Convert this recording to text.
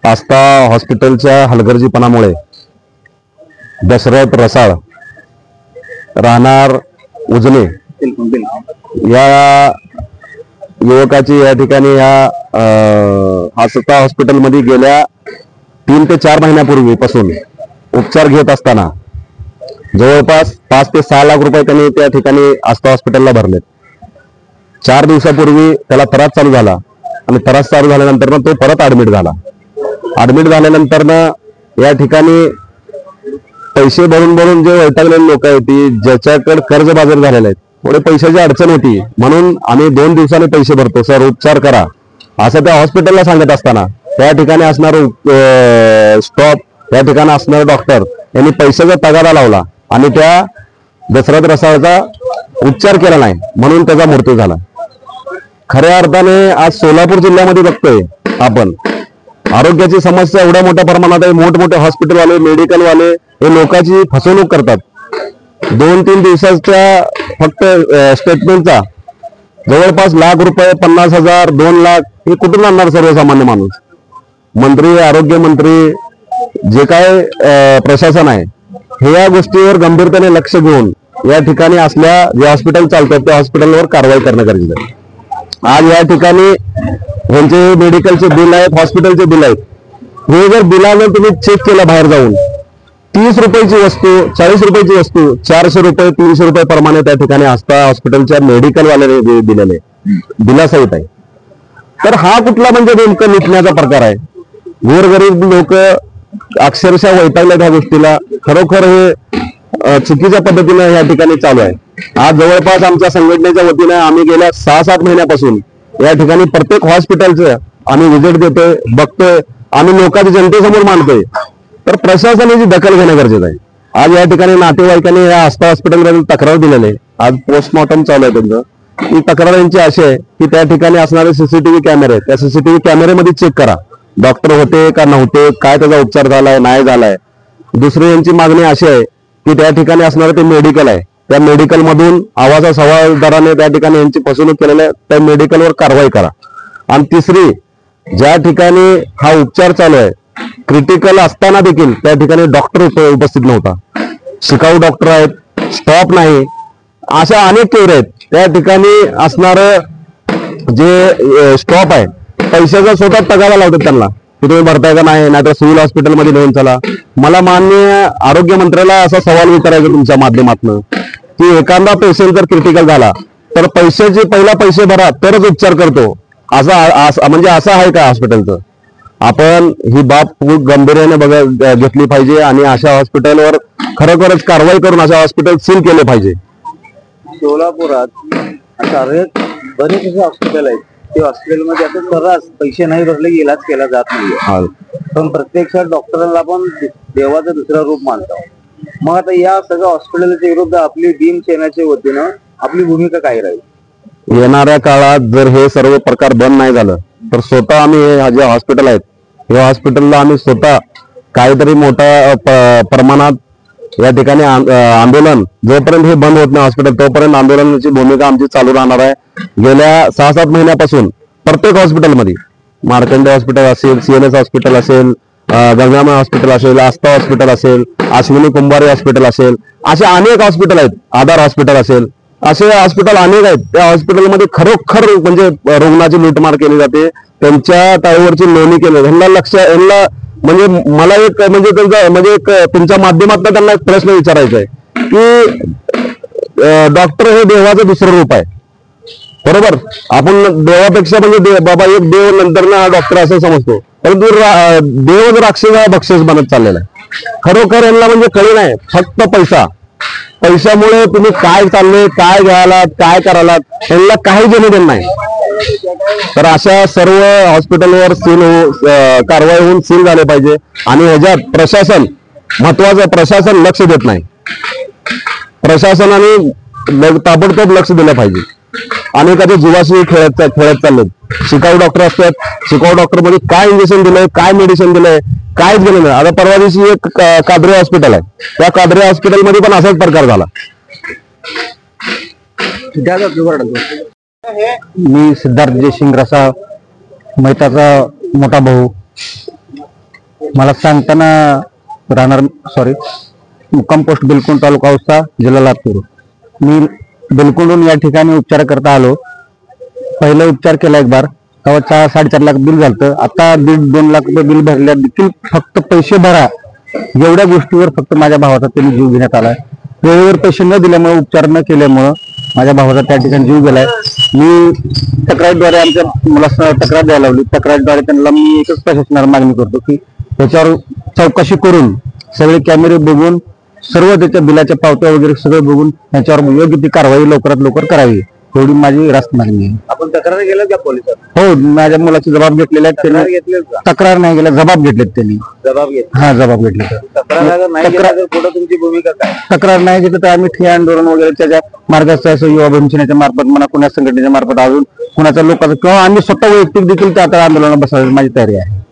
आस्था हॉस्पिटलच्या हलगर्जीपणामुळे दशरथ रसाळ राहणार उजने या युवकाची या ठिकाणी या आस्था हॉस्पिटलमध्ये गेल्या 3 ते 4 महिन्यापूर्वीपासून उपचार घेत असताना जवळपास 5 ते 6 लाख रुपये त्यांनी त्या ठिकाणी आस्था हॉस्पिटलला भरलेत. 4 दिवसापूर्वी त्याला त्रास चालू झाला आणि त्रास चालू झाल्यानंतर तो परत ऍडमिट झाला. ऍडमिट झाल्यानंतर या ठिकाणी पैसे भरून जे वैतागलेले लोक आहेत ती ज्याच्याकडे कर्जबाजारी झालेले आहेत, थोडे पैशाची अडचण होती म्हणून आम्ही 2 दिवसांनी पैसे भरतो सर, उपचार करा असं त्या हॉस्पिटलला सांगत असताना त्या ठिकाणी असणार स्टॉप, त्या ठिकाणी असणारे डॉक्टर यांनी पैशाचा तगादा लावला आणि त्या दशरथ रसाळचा उपचार केला नाही म्हणून त्याचा मृत्यू झाला. खऱ्या अर्थाने आज सोलापूर जिल्ह्यामध्ये बघतोय आपण आरोग्याची समस्या एवढ्या मोठ्या प्रमाणात आहे. मोठमोठे हॉस्पिटलवाले, मेडिकलवाले हे लोकांची फसवणूक करतात. 2-3 दिवसाच्या फक्त स्टेटमेंटचा जवळपास लाख रुपये, 50,000, 2 लाख हे कुठून आणणार सर्वसामान्य माणूस? मंत्री, आरोग्य मंत्री, जे काय प्रशासन आहे हे या गोष्टीवर गंभीरतेने लक्ष घेऊन या ठिकाणी असल्या जे हॉस्पिटल चालतात त्या हॉस्पिटलवर कारवाई करणं गरजेचं आहे. आज या ठिकाणी यांचे मेडिकलचे बिल आहेत, हॉस्पिटलचे बिल आहेत, हे जर बिलानं तुम्ही चेक केलं बाहेर जाऊन 30 रुपयाची वस्तू, 40 रुपयाची वस्तू 400 रुपये, 300 रुपये प्रमाणे त्या ठिकाणी आस्था हॉस्पिटलच्या मेडिकलवाल्याने दिलेले बिलासहित आहे. तर हा कुठला म्हणजे नेमकं लुटण्याचा प्रकार आहे? गोरगरीब लोक अक्षरशः वैतागल्या त्या गोष्टीला. खरोखर हे चुकीच्या पद्धतीने या ठिकाणी चालू आहे. आज जवळपास आमच्या संघटनेच्या वतीने आम्ही गेल्या 6-7 महिन्यापासून या ठिकाणी प्रत्येक हॉस्पिटलचं आम्ही व्हिजिट देतोय, बघतोय, आम्ही लोकांच्या जनतेसमोर मांडतोय. तर प्रशासनाची दखल घेणं गरजेचं आहे. आज या ठिकाणी नातेवाईकांनी या आस्था हॉस्पिटलमध्ये तक्रार दिलेली आहे. आज पोस्टमॉर्टम चालू आहे त्यांचं. ही तक्रार यांची अशी आहे की त्या ठिकाणी असणारे सीसीटीव्ही कॅमेरे आहेत, त्या सीसीटीव्ही कॅमेरेमध्ये चेक करा डॉक्टर होते का नव्हते, काय त्याचा उपचार झालाय नाही झालाय. दुसरी यांची मागणी अशी आहे की त्या ठिकाणी असणारं ते मेडिकल आहे, त्या मेडिकल मधून आवाजा सवालदाराने त्या ठिकाणी यांची फसवणूक केलेल्या त्या मेडिकलवर कारवाई करा. आणि तिसरी, ज्या ठिकाणी हा उपचार चालू आहे क्रिटिकल असताना देखील त्या ठिकाणी डॉक्टर उपस्थित नव्हता, शिकाऊ डॉक्टर आहेत, स्टॉप नाही, अशा अनेक केस आहेत. त्या ठिकाणी असणार जे स्टॉप आहे पैशाचा स्वतः तगादा लावतात त्यांना की तुम्ही भरताय का नाही, नाहीतर सिव्हिल हॉस्पिटलमध्ये नेऊन चला. मला माननीय आरोग्य मंत्र्याला असा सवाल विचारायचा तुमच्या माध्यमातून की एखादा पेशंट जर क्रिटिकल झाला तर पैशाचे पहिला पैसे भरा तरच उपचार करतो, म्हणजे असं आहे का हॉस्पिटलचं? आपण ही बाब खूप गंभीर्याने घेतली पाहिजे आणि अशा हॉस्पिटलवर खरोखरच कारवाई करून अशा हॉस्पिटल सील केले पाहिजे. सोलापुरात अशा बरेच असे हॉस्पिटल आहेत, ते हॉस्पिटलमध्ये आता सर्रास पैसे नाही भरले की इलाज केला जात नाही. पण प्रत्यक्षात डॉक्टरांना आपण देवाचं दुसरं रूप मानतो. मग आता या सगळ्या हॉस्पिटलच्या विरुद्ध आपली भीम सेनेच्या वतीनं आपली भूमिका काय राहील? येणाऱ्या काळात जर हे सर्व प्रकार बंद नाही झालं तर स्वतः आम्ही हे जे हॉस्पिटल आहेत या हॉस्पिटलला आम्ही स्वतः काहीतरी मोठ्या प्रमाणात या ठिकाणी आंदोलन, जोपर्यंत हे बंद होत नाही हॉस्पिटल तोपर्यंत आंदोलनाची भूमिका आमची चालू राहणार आहे. गेल्या 6-7 महिन्यापासून प्रत्येक हॉस्पिटलमध्ये, मार्कंडे हॉस्पिटल असेल, CNS हॉस्पिटल असेल, गंगामा हॉस्पिटल असेल, आस्था हॉस्पिटल असेल, अश्विनी कुंभारे हॉस्पिटल असेल, असे अनेक हॉस्पिटल आहेत, आधार हॉस्पिटल असेल, असे हॉस्पिटल अनेक आहेत. त्या हॉस्पिटलमध्ये खरोखर म्हणजे रुग्णाची लूटमार केली जाते, त्यांच्या टाळीवरची नोंदणी केली. यांना म्हणजे मला एक म्हणजे त्यांचा म्हणजे एक तुमच्या माध्यमातून त्यांना एक प्रश्न विचारायचा आहे की डॉक्टर हे देवाचं दुसरं रूप आहे, बरोबर? आपण देवापेक्षा म्हणजे बाबा एक देव नंतर ना डॉक्टर असं समजतो, परंतु देवच राक्षस बक्षीस बनत चाललेला आहे. खरोखर यांना म्हणजे कळी नाही, फक्त पैशामुळे तुम्ही काय चालले, काय घ्यायलात, काय करायलात यांना काही घेणं नाही. तर अशा सर्व हॉस्पिटलवर कारवाई होऊन सील झाले पाहिजे. आणि ह्याच्यात प्रशासन महत्वाचं, प्रशासन लक्ष देत नाही. प्रशासनाने ताबडतोब लक्ष दिलं पाहिजे. अनेकाचे जीवाशी खेळत चाललेत. शिकाऊ डॉक्टर असतात, शिकाऊ डॉक्टर मध्ये काय इंजेक्शन दिलंय, काय मेडिसिन दिलंय, काहीच गेलं नाही. आता परवा दिवशी एक कादरे हॉस्पिटल आहे, त्या कादरे हॉस्पिटलमध्ये पण असाच प्रकार झाला. मी सिद्धार्थ जयसिंग रसाळ, मैताचा मोठा भाऊ. मला सांगताना राहणार मुक्काम पोस्ट बिलकुंड तालुका औसा जिल्हा लातूर. मी बिलकुंडून या ठिकाणी उपचार करता आलो. पहिला उपचार केला एक बार, तेव्हा 4.5 लाख बिल झालं. आता 1.5-2 लाख रुपये बिल भरल्या देखील फक्त पैसे भरा एवढ्या गोष्टीवर फक्त माझ्या भावाचा त्यांनी जीव घेण्यात आलाय. वेळेवर पैसे न दिल्यामुळे, उपचार न केल्यामुळं माझ्या भावाचा त्या ठिकाणी जीव गेलाय. मी तक्रारीद्वारे आमच्या मुलांना तक्रार द्यायला लावली. तक्रारीद्वारे त्यांना मी एकच प्रशासनाला मागणी करतो की त्याच्यावर चौकशी करून सगळे कॅमेरे बघून सर्व त्याच्या बिलाच्या पावत्या वगैरे सगळं बघून त्याच्यावर योग्य ती कारवाई लवकरात लवकर करावी, एवढी माझी रास्त मागणी आहे. आपण तक्रार केलं का पोलिसात? हो, माझ्या मुलाचे जबाब घेतलेले आहेत तक्रार त्यांनी. घेतली का? तक्रार नाही केला, जबाब घेतलेत त्यांनी. जबाब घेतला. हा, जबाब घेतले. तक्रार अगर नाही केला तर पुढे तुमची भूमिका काय? तक्रार नाही घेतलं तर आम्ही ठिय्या आंदोलन वगैरे त्याच्या मार्गाचं युवा भीमसेनेच्या मार्फत म्हणा, कुणा संघटनेच्या मार्फत, अजून कुणाच्या लोकांचं किंवा आम्ही स्वतः वैयक्तिक देखील त्या आंदोलनात बसायला माझी तयारी आहे.